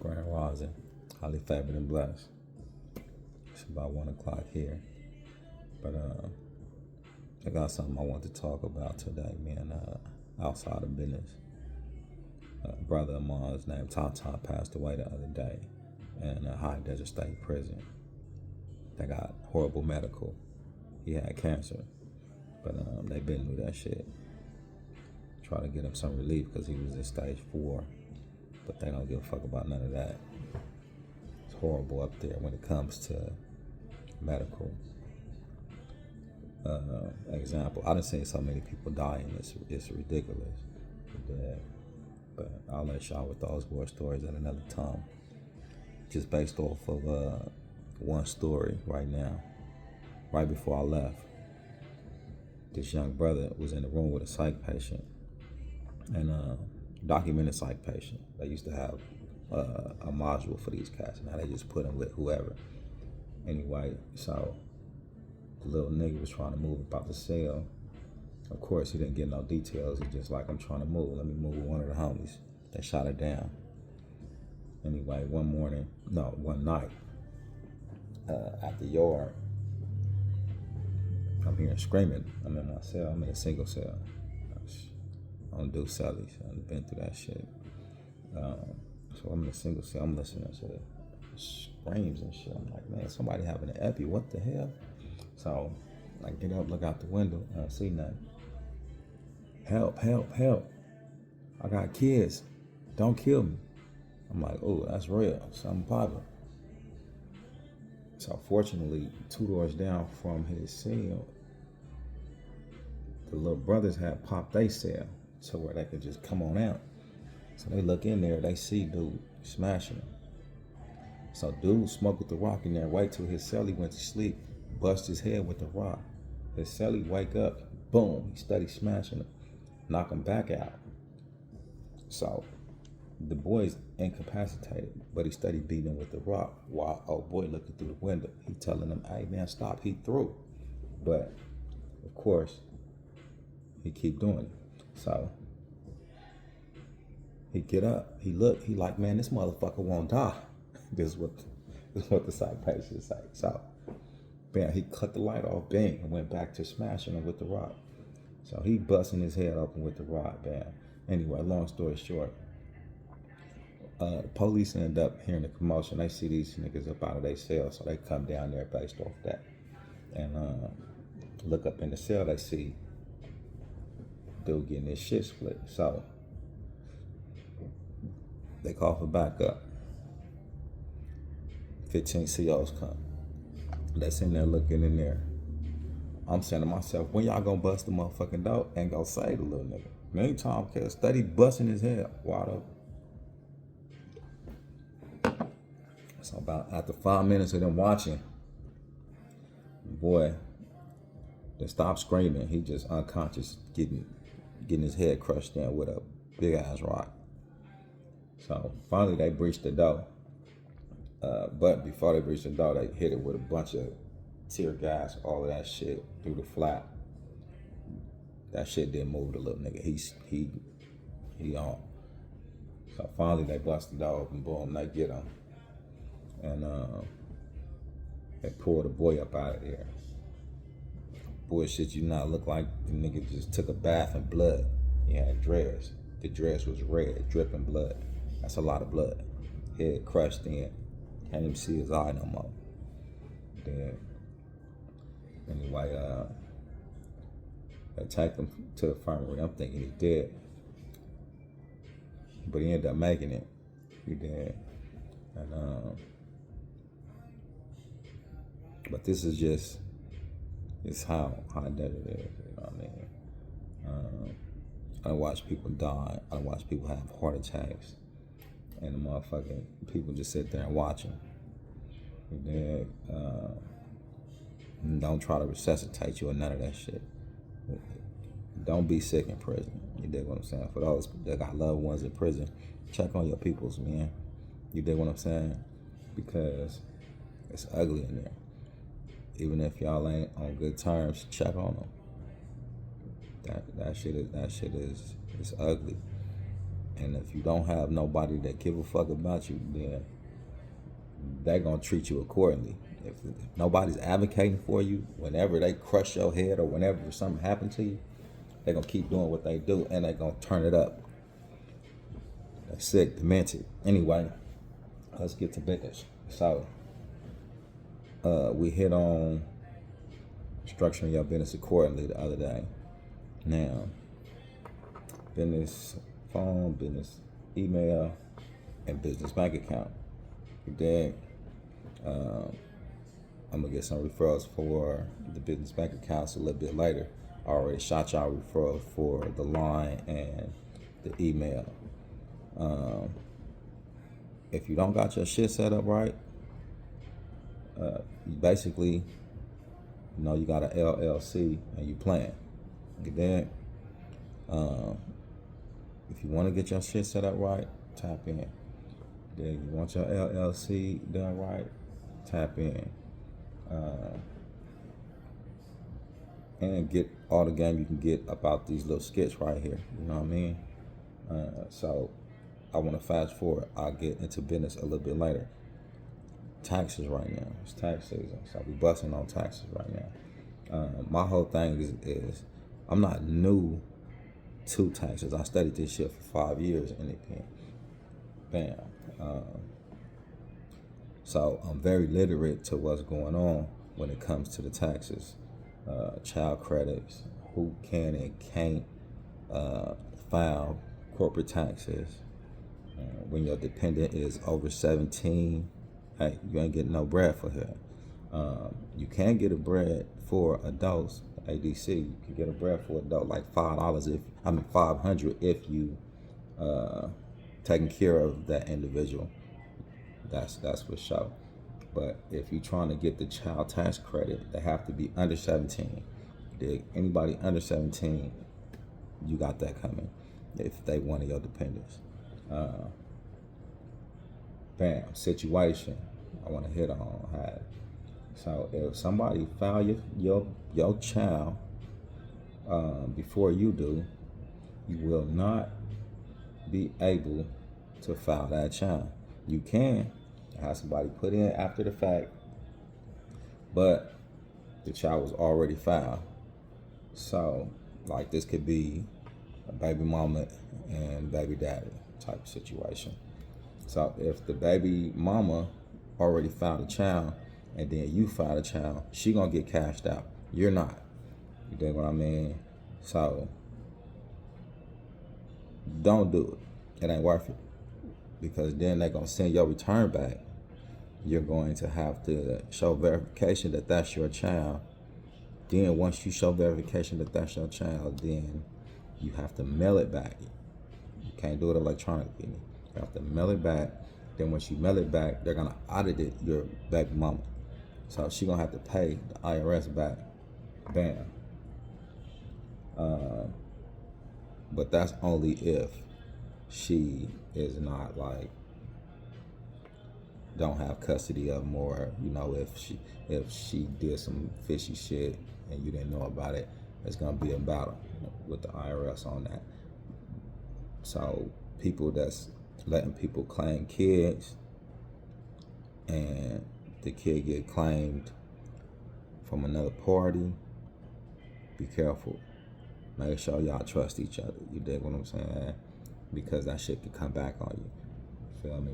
Grand Rising, highly favored and blessed. It's about 1 o'clock here, but I got something I want to talk about today, man. Outside of business, a brother of mine named Tata passed away the other day in a High Desert State prison. They got horrible medical. He had cancer, but they been through that shit. Try to get him some relief because he was in stage 4, but they don't give a fuck about none of that. It's horrible up there when it comes to medical. Example, I done seen so many people dying, it's ridiculous. But I'll let y'all with those war stories at another time. Just based off of one story right now. Right before I left, this young brother was in the room with a psych patient, and documented psych patient. They used to have a module for these cats, and now they just put them with whoever. Anyway, so the little nigga was trying to move about the cell. Of course, he didn't get no details. He's just like, I'm trying to move. Let me move with one of the homies. They shot her down. Anyway, one night at the yard, I'm hearing screaming. I'm in my cell. I'm in a single cell. I don't do cellies. I've been through that shit. So I'm in a single cell. I'm listening to screams and shit. I'm like, man, somebody having an epi. What the hell? So I get up, look out the window. I don't see nothing. Help, help, help. I got kids. Don't kill me. I'm like, oh, that's real. Something popping. So fortunately, 2 doors down from his cell, the little brothers had popped their cell so where they could just come on out. So they look in there, they see dude smashing him. So dude smoked the rock in there, wait till his cellie went to sleep, bust his head with the rock. His cellie wake up, boom, he steady smashing him, knock him back out. So the boy's incapacitated, but he steady beating him with the rock while old boy looking through the window. He telling him, hey man, stop, he through. But of course, he keep doing it. So he get up, he look, he like, man, this motherfucker won't die. This is what the psych patient say. So bam, he cut the light off, bang, and went back to smashing him with the rock. So he busting his head open with the rock, bam. Anyway, long story short, the police end up hearing the commotion. They see these niggas up out of their cell, so they come down there based off that. And look up in the cell, they see dude getting his shit split. So they call for backup. 15 COs come. They sitting there looking in there. I'm saying to myself, when y'all gonna bust the motherfucking door and go save the little nigga? Meantime, cuz steady busting his head wide open. So about after 5 minutes of them watching, boy, they stopped screaming. He just unconscious, getting his head crushed in with a big ass rock. So finally they breached the door. But before they breached the door, they hit it with a bunch of tear gas, all of that shit through the flap. That shit didn't move the little nigga. He on. So finally they bust the door open, boom, they get him. And they pull the boy up out of there. Boy, shit you not look like the nigga just took a bath in blood. He had dreads. The dreads was red, dripping blood. That's a lot of blood. Head crushed in. Can't even see his eye no more. Then, anyway, they take him to the infirmary. I'm thinking he dead. But he ended up making it. He did. And, but this is just, it's how desert it is, you know what I mean? I watch people die. I watch people have heart attacks. And the motherfucking people just sit there and watch them. And then, don't try to resuscitate you or none of that shit. Don't be sick in prison. You dig what I'm saying? For those that got loved ones in prison, check on your peoples, man. You dig what I'm saying? Because it's ugly in there. Even if y'all ain't on good terms, check on them. That shit is ugly. And if you don't have nobody that give a fuck about you, then they're gonna treat you accordingly. If nobody's advocating for you, whenever they crush your head or whenever something happens to you, they're gonna keep doing what they do and they're gonna turn it up. They're sick, demented. Anyway, let's get to business. So we hit on structuring your business accordingly the other day. Now, business phone, business email, and business bank account. Then I'm gonna get some referrals for the business bank accounts a little bit later. I already shot y'all referrals for the line and the email. If you don't got your shit set up right, basically, you got an LLC and you playing. Then, if you want to get your shit set up right, tap in. Then you want your LLC done right, tap in. And get all the game you can get about these little skits right here. You know what I mean? So I want to fast forward. I'll get into business a little bit later. Taxes right now. It's tax season, so we busting on taxes right now. My whole thing is I'm not new to taxes. I studied this shit for 5 years in it. Bam. So I'm very literate to what's going on when it comes to the taxes, child credits, who can and can't file corporate taxes. When your dependent is over 17, hey, you ain't getting no bread for her. You can get a bread for adults, ADC. You can get a bread for adult like $5 $500 if you taking care of that individual. That's for sure. But if you're trying to get the child tax credit, they have to be under 17. Anybody under 17, you got that coming if they one of your dependents. Bam, situation I want to hit on. So if somebody file your child before you do, you will not be able to file that child. You can have somebody put in after the fact, but the child was already filed. So, like, this could be a baby mama and baby daddy type situation. So, if the baby mama already filed a child and then you filed a child, she gonna get cashed out. You're not. You dig what I mean? So, don't do it. It ain't worth it. Because then they're going to send your return back. You're going to have to show verification that that's your child. Then once you show verification that that's your child, then you have to mail it back. You can't do it electronically. You have to mail it back. Then once you mail it back, they're going to audit it, your baby mama. So she's going to have to pay the IRS back. Bam. But that's only if she is not like don't have custody of them, or if she did some fishy shit and you didn't know about it, it's gonna be a battle with the IRS on that. So people that's letting people claim kids and the kid get claimed from another party, be careful. Make sure y'all trust each other. You dig what I'm saying? Because that shit can come back on you. Feel me?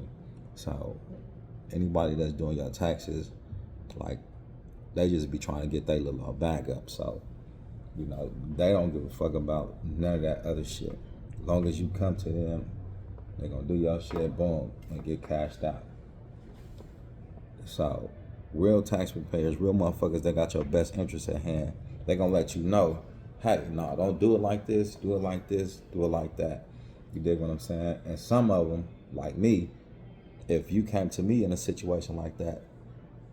So anybody that's doing your taxes, like, they just be trying to get their little bag up. So, they don't give a fuck about none of that other shit. As long as you come to them, they're gonna do your shit, boom, and get cashed out. So real tax preparers, real motherfuckers that got your best interest at hand, they gonna let you know, hey, no, don't do it like this, do it like this, do it like that. You dig what I'm saying? And some of them, like me, if you came to me in a situation like that,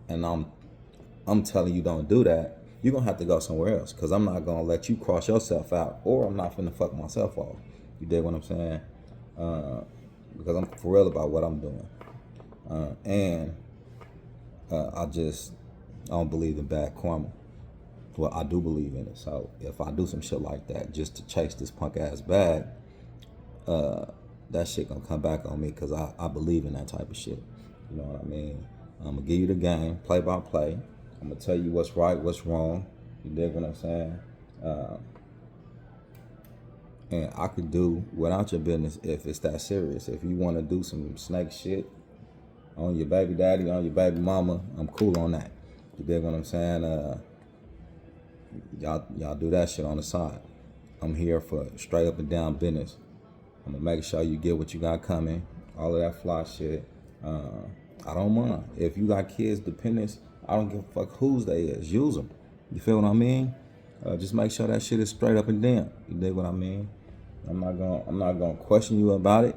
and I'm telling you don't do that, you're gonna have to go somewhere else, because I'm not gonna let you cross yourself out, or I'm not finna fuck myself off. You dig what I'm saying? Because I'm for real about what I'm doing. And I don't believe in bad karma. Well, I do believe in it. So if I do some shit like that just to chase this punk ass bag, that shit gonna come back on me because I believe in that type of shit. You know what I mean? I'm gonna give you the game, play by play. I'm gonna tell you what's right, what's wrong. You dig what I'm saying? And I could do without your business if it's that serious. If you want to do some snake shit on your baby daddy, on your baby mama, I'm cool on that. You dig what I'm saying? Y'all do that shit on the side. I'm here for straight up and down business. I'm gonna make sure you get what you got coming. All of that fly shit. I don't mind. If you got kids, dependents, I don't give a fuck whose they is. Use them. You feel what I mean? Just make sure that shit is straight up and down. You dig what I mean? I'm not gonna question you about it,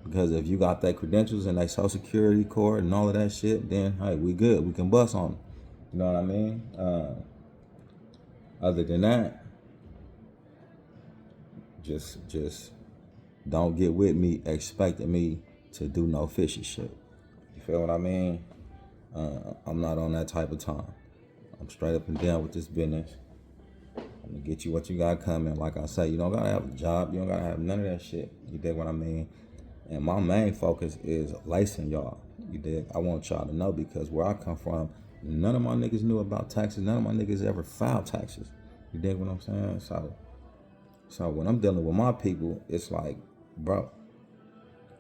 because if you got that credentials and that social security card and all of that shit, then hey, we good. We can bust on them. You know what I mean? Other than that, just don't get with me expecting me to do no fishy shit. You feel what I mean? I'm not on that type of time. I'm straight up and down with this business. I'm gonna get you what you got coming. Like I say, you don't gotta have a job. You don't gotta have none of that shit. You dig what I mean? And my main focus is lacing y'all. You dig? I want y'all to know, because where I come from, none of my niggas knew about taxes. None of my niggas ever filed taxes. You dig what I'm saying? So when I'm dealing with my people, it's like, bro,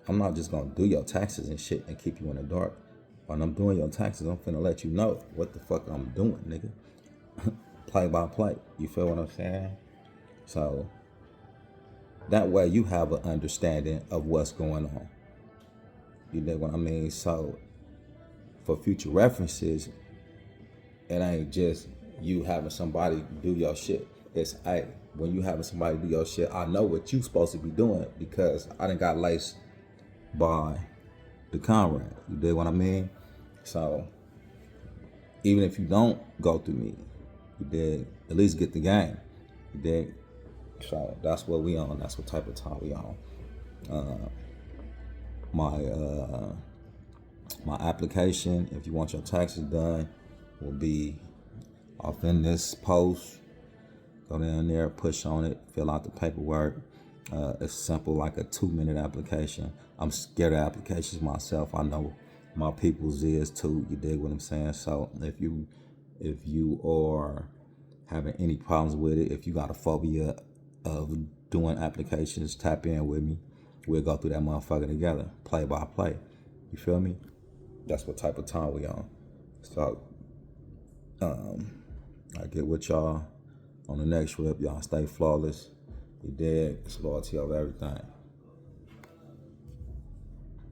I'm not just gonna do your taxes and shit and keep you in the dark. When I'm doing your taxes, I'm finna let you know what the fuck I'm doing, nigga. Play by play. You feel what I'm saying? So that way you have an understanding of what's going on. You know what I mean? So for future references, it ain't just you having somebody do your shit. It's, hey, when you having somebody do your shit, I know what you supposed to be doing because I done got laced by the comrade. You dig what I mean? So even if you don't go through me, you did at least get the game. You dig? So that's what we on. That's what type of time we on. My application, if you want your taxes done, will be off in this post. Go down there, push on it, fill out the paperwork. It's simple, like a 2-minute application. I'm scared of applications myself. I know my people's is too. You dig what I'm saying? So if you are having any problems with it, if you got a phobia of doing applications, tap in with me. We'll go through that motherfucker together, play by play. You feel me? That's what type of time we on. So I get with y'all on the next trip. Y'all stay flawless. You dig? It's loyalty over everything.